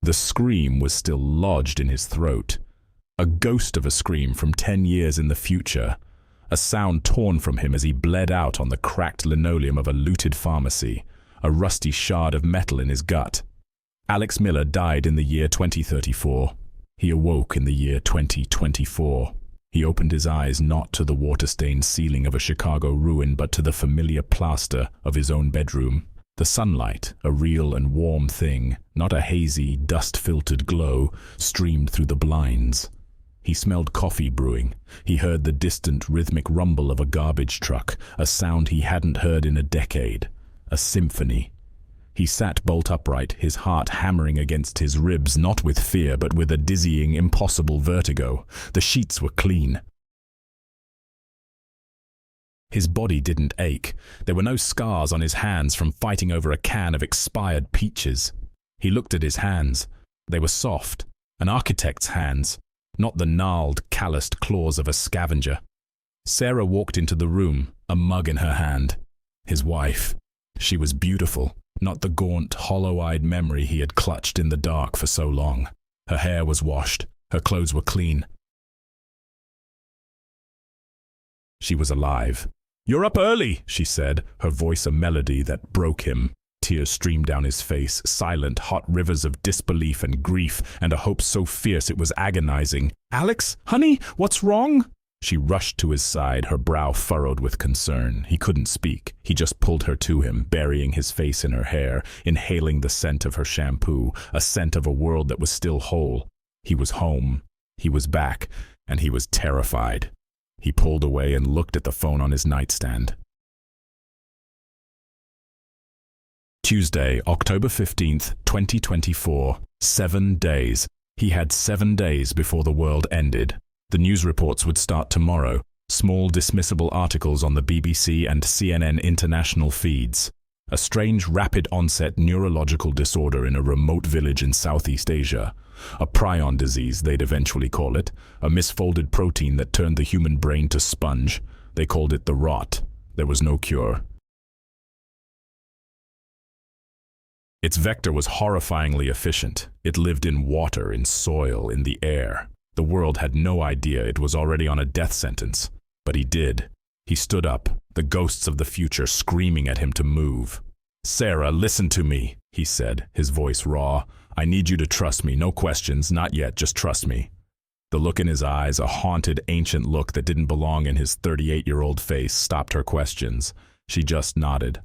The scream was still lodged in his throat. A ghost of a scream from 10 years in the future. A sound torn from him as he bled out on the cracked linoleum of a looted pharmacy, a rusty shard of metal in his gut. Alex Miller died in the year 2034. He awoke in the year 2024. He opened his eyes not to the water-stained ceiling of a Chicago ruin, but to the familiar plaster of his own bedroom. The sunlight, a real and warm thing, not a hazy, dust-filtered glow, streamed through the blinds. He smelled coffee brewing. He heard the distant, rhythmic rumble of a garbage truck, a sound he hadn't heard in a decade. A symphony. He sat bolt upright, his heart hammering against his ribs, not with fear, but with a dizzying, impossible vertigo. The sheets were clean. His body didn't ache. There were no scars on his hands from fighting over a can of expired peaches. He looked at his hands. They were soft, an architect's hands, not the gnarled, calloused claws of a scavenger. Sarah walked into the room, a mug in her hand. His wife. She was beautiful, not the gaunt, hollow-eyed memory he had clutched in the dark for so long. Her hair was washed. Her clothes were clean. She was alive. "You're up early," she said, her voice a melody that broke him. Tears streamed down his face, silent, hot rivers of disbelief and grief, and a hope so fierce it was agonizing. "Alex, honey, what's wrong?" She rushed to his side, her brow furrowed with concern. He couldn't speak. He just pulled her to him, burying his face in her hair, inhaling the scent of her shampoo, a scent of a world that was still whole. He was home. He was back, and he was terrified. He pulled away and looked at the phone on his nightstand. Tuesday, October 15th, 2024. 7 days. He had 7 days before the world ended. The news reports would start tomorrow. Small dismissible articles on the BBC and CNN international feeds. A strange rapid-onset neurological disorder in a remote village in Southeast Asia. A prion disease, they'd eventually call it. A misfolded protein that turned the human brain to sponge. They called it the rot. There was no cure. Its vector was horrifyingly efficient. It lived in water, in soil, in the air. The world had no idea it was already on a death sentence. But he did. He stood up, the ghosts of the future screaming at him to move. "Sarah, listen to me," he said, his voice raw. "I need you to trust me, no questions, not yet, just trust me." The look in his eyes, a haunted, ancient look that didn't belong in his 38-year-old face, stopped her questions. She just nodded.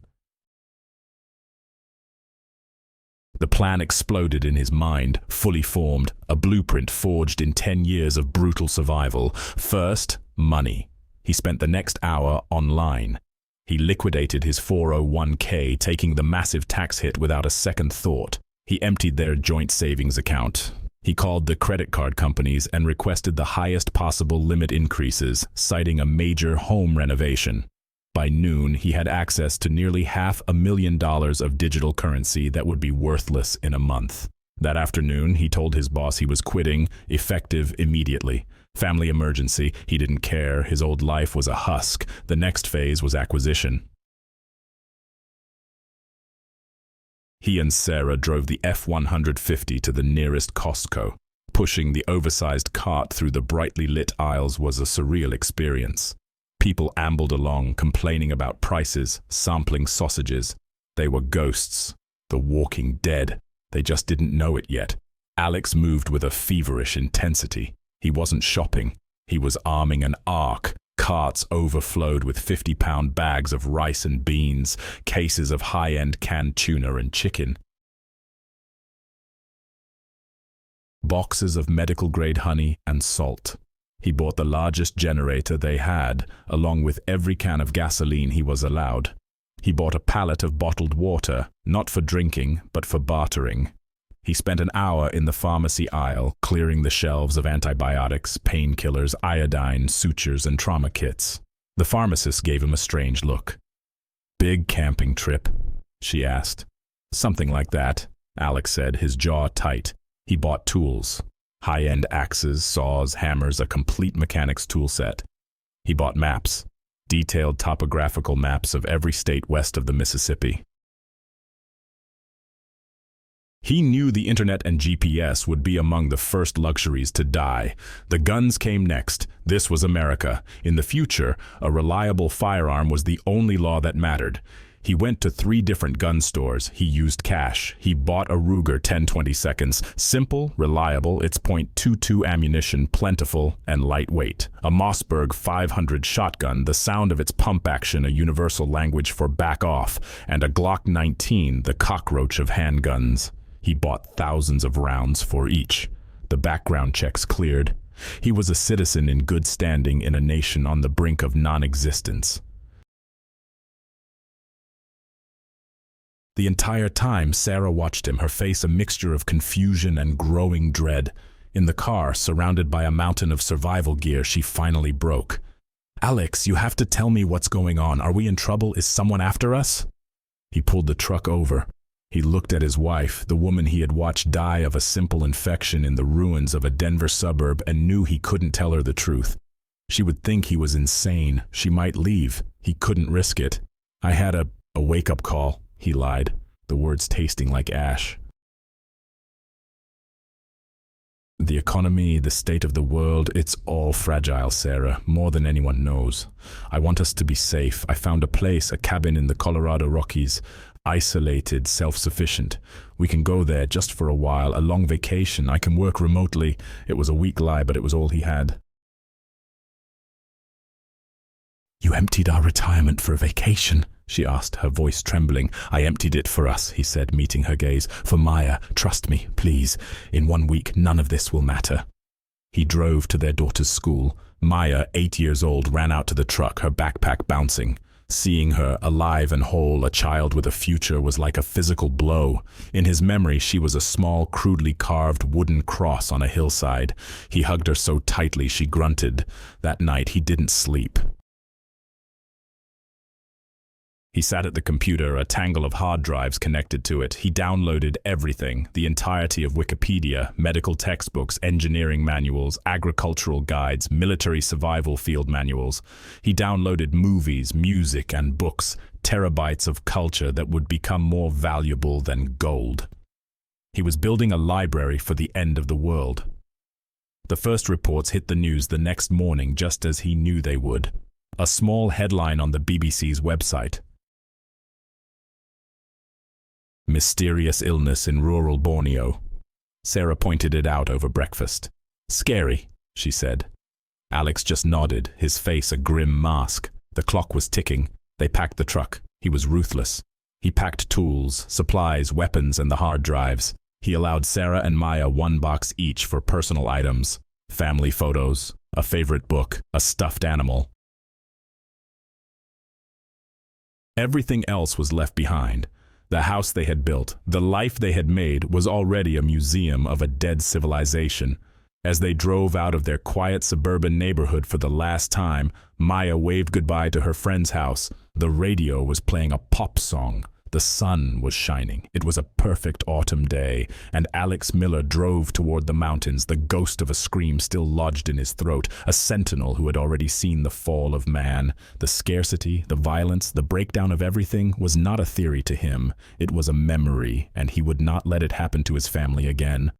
The plan exploded in his mind, fully formed, a blueprint forged in 10 years of brutal survival. First, money. He spent the next hour online. He liquidated his 401k, taking the massive tax hit without a second thought. He emptied their joint savings account. He called the credit card companies and requested the highest possible limit increases, citing a major home renovation. By noon, he had access to nearly $500,000 of digital currency that would be worthless in a month. That afternoon, he told his boss he was quitting, effective immediately. Family emergency, he didn't care, his old life was a husk. The next phase was acquisition. He and Sarah drove the F-150 to the nearest Costco. Pushing the oversized cart through the brightly lit aisles was a surreal experience. People ambled along, complaining about prices, sampling sausages. They were ghosts, the walking dead. They just didn't know it yet. Alex moved with a feverish intensity. He wasn't shopping. He was arming an ark. Carts overflowed with 50-pound bags of rice and beans, cases of high-end canned tuna and chicken, boxes of medical-grade honey and salt. He bought the largest generator they had, along with every can of gasoline he was allowed. He bought a pallet of bottled water, not for drinking, but for bartering. He spent an hour in the pharmacy aisle, clearing the shelves of antibiotics, painkillers, iodine, sutures, and trauma kits. The pharmacist gave him a strange look. "Big camping trip?" she asked. "Something like that," Alex said, his jaw tight. He bought tools. High-end axes, saws, hammers, a complete mechanics tool set. He bought maps, detailed topographical maps of every state west of the Mississippi. He knew the internet and GPS would be among the first luxuries to die. The guns came next. This was America. In the future, a reliable firearm was the only law that mattered. He went to 3 different gun stores. He used cash. He bought a Ruger 10-22. Simple, reliable, its .22 ammunition, plentiful, and lightweight. A Mossberg 500 shotgun, the sound of its pump action a universal language for back off, and a Glock 19, the cockroach of handguns. He bought thousands of rounds for each. The background checks cleared. He was a citizen in good standing in a nation on the brink of non-existence. The entire time, Sarah watched him, her face a mixture of confusion and growing dread. In the car, surrounded by a mountain of survival gear, she finally broke. "Alex, you have to tell me what's going on. Are we in trouble? Is someone after us?" He pulled the truck over. He looked at his wife, the woman he had watched die of a simple infection in the ruins of a Denver suburb, and knew he couldn't tell her the truth. She would think he was insane. She might leave. He couldn't risk it. "I had a wake-up call," he lied, the words tasting like ash. "The economy, the state of the world, it's all fragile, Sarah, more than anyone knows. I want us to be safe. I found a place, a cabin in the Colorado Rockies. Isolated, self-sufficient. We can go there just for a while, a long vacation. I can work remotely." It was a weak lie, but it was all he had. "You emptied our retirement for a vacation?" she asked, her voice trembling. "I emptied it for us," he said, meeting her gaze. "For Maya. Trust me, please. In 1 week, none of this will matter." He drove to their daughter's school. Maya, 8 years old, ran out to the truck, her backpack bouncing. Seeing her, alive and whole, a child with a future, was like a physical blow. In his memory, she was a small, crudely carved wooden cross on a hillside. He hugged her so tightly she grunted. That night, he didn't sleep. He sat at the computer, a tangle of hard drives connected to it. He downloaded everything, the entirety of Wikipedia, medical textbooks, engineering manuals, agricultural guides, military survival field manuals. He downloaded movies, music, and books, terabytes of culture that would become more valuable than gold. He was building a library for the end of the world. The first reports hit the news the next morning, just as he knew they would. A small headline on the BBC's website. "Mysterious illness in rural Borneo." Sarah pointed it out over breakfast. "Scary," she said. Alex just nodded, his face a grim mask. The clock was ticking. They packed the truck. He was ruthless. He packed tools, supplies, weapons, and the hard drives. He allowed Sarah and Maya 1 box each for personal items, family photos, a favorite book, a stuffed animal. Everything else was left behind. The house they had built, the life they had made, was already a museum of a dead civilization. As they drove out of their quiet suburban neighborhood for the last time, Maya waved goodbye to her friend's house. The radio was playing a pop song. The sun was shining. It was a perfect autumn day, and Alex Miller drove toward the mountains, the ghost of a scream still lodged in his throat, a sentinel who had already seen the fall of man. The scarcity, the violence, the breakdown of everything was not a theory to him. It was a memory, and he would not let it happen to his family again.